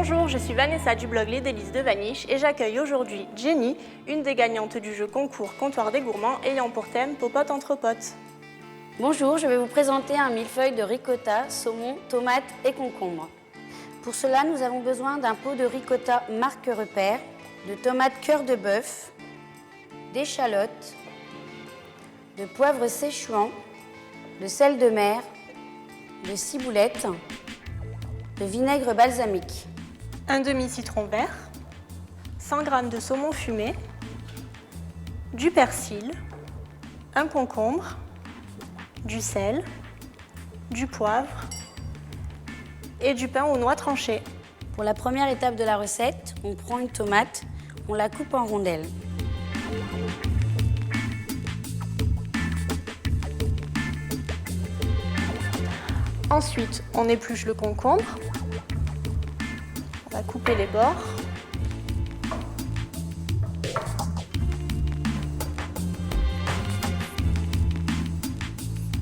Bonjour, je suis Vanessa du blog Les Délices de Vaniche et j'accueille aujourd'hui Jenny, une des gagnantes du jeu concours Comptoir des Gourmands ayant pour thème Popote entre potes. Bonjour, je vais vous présenter un millefeuille de ricotta, saumon, tomates et concombre. Pour cela, nous avons besoin d'un pot de ricotta marque repère, de tomates cœur de bœuf, d'échalotes, de poivre Szechuan, de sel de mer, de ciboulette, de vinaigre balsamique. Un demi-citron vert, 100 g de saumon fumé, du persil, un concombre, du sel, du poivre et du pain aux noix tranchées. Pour la première étape de la recette, on prend une tomate, on la coupe en rondelles. Ensuite, on épluche le concombre. On va couper les bords.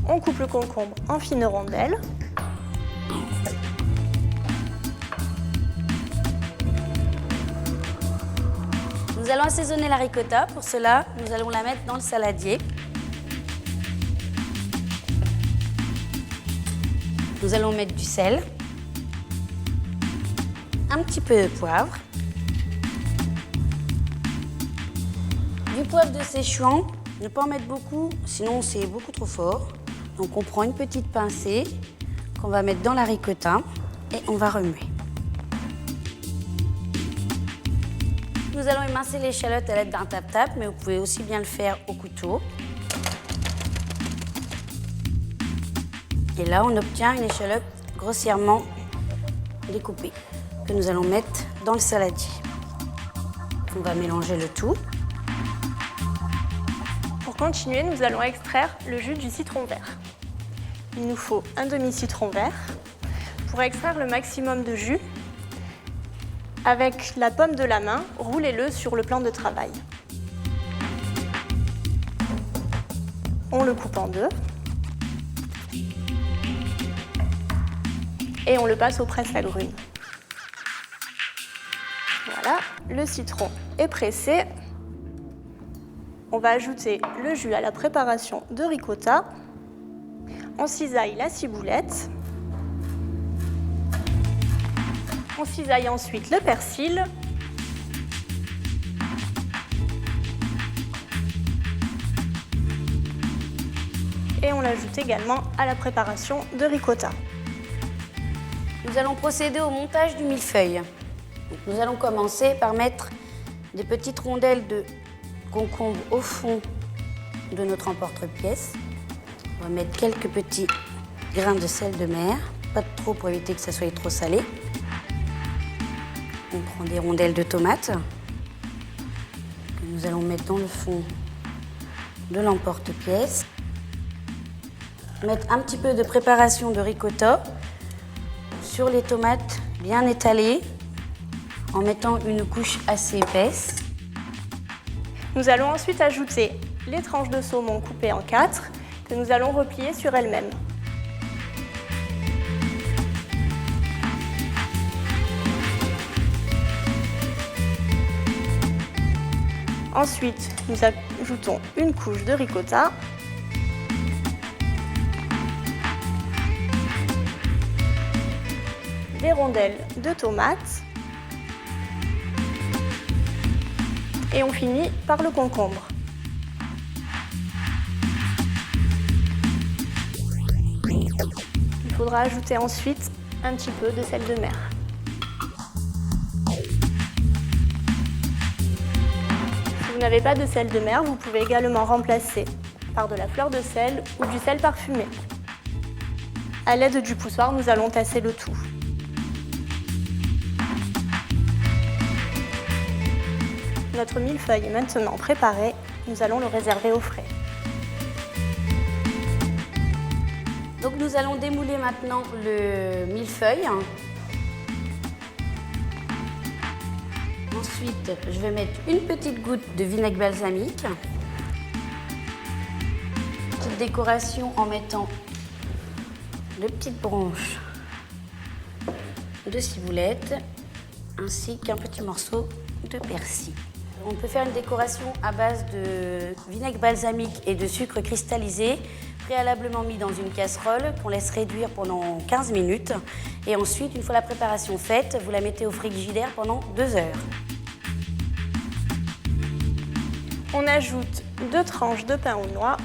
On coupe le concombre en fines rondelles. Nous allons assaisonner la ricotta. Pour cela, nous allons la mettre dans le saladier. Nous allons mettre du sel, un petit peu de poivre, du poivre de Szechuan, ne pas en mettre beaucoup, sinon c'est beaucoup trop fort. Donc on prend une petite pincée qu'on va mettre dans la ricotta et on va remuer. Nous allons émincer l'échalote à l'aide d'un tap-tap, mais vous pouvez aussi bien le faire au couteau. Et là, on obtient une échalote grossièrement découpée que nous allons mettre dans le saladier. On va mélanger le tout. Pour continuer, nous allons extraire le jus du citron vert. Il nous faut un demi-citron vert. Pour extraire le maximum de jus, avec la paume de la main, roulez-le sur le plan de travail. On le coupe en deux. Et on le passe aux presses agrumes. Voilà, le citron est pressé. On va ajouter le jus à la préparation de ricotta. On cisaille la ciboulette. On cisaille ensuite le persil. Et on l'ajoute également à la préparation de ricotta. Nous allons procéder au montage du millefeuille. Donc, nous allons commencer par mettre des petites rondelles de concombre au fond de notre emporte-pièce. On va mettre quelques petits grains de sel de mer, pas trop pour éviter que ça soit trop salé. On prend des rondelles de tomates que nous allons mettre dans le fond de l'emporte-pièce. Mettre un petit peu de préparation de ricotta sur les tomates bien étalées en mettant une couche assez épaisse. Nous allons ensuite ajouter les tranches de saumon coupées en 4 que nous allons replier sur elles-mêmes. Ensuite, nous ajoutons une couche de ricotta. Des rondelles de tomates et on finit par le concombre. Il faudra ajouter ensuite un petit peu de sel de mer. Si vous n'avez pas de sel de mer, vous pouvez également remplacer par de la fleur de sel ou du sel parfumé. À l'aide du poussoir, nous allons tasser le tout. Notre millefeuille est maintenant préparé, nous allons le réserver au frais. Donc nous allons démouler maintenant le millefeuille. Ensuite, je vais mettre une petite goutte de vinaigre balsamique. Petite décoration en mettant de petites branches de ciboulette ainsi qu'un petit morceau de persil. On peut faire une décoration à base de vinaigre balsamique et de sucre cristallisé, préalablement mis dans une casserole qu'on laisse réduire pendant 15 minutes. Et ensuite, une fois la préparation faite, vous la mettez au frigidaire pendant 2 heures. On ajoute 2 tranches de pain aux noix.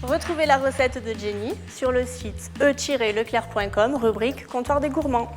Retrouvez la recette de Jenny sur le site e-leclerc.com, rubrique Comptoir des gourmands.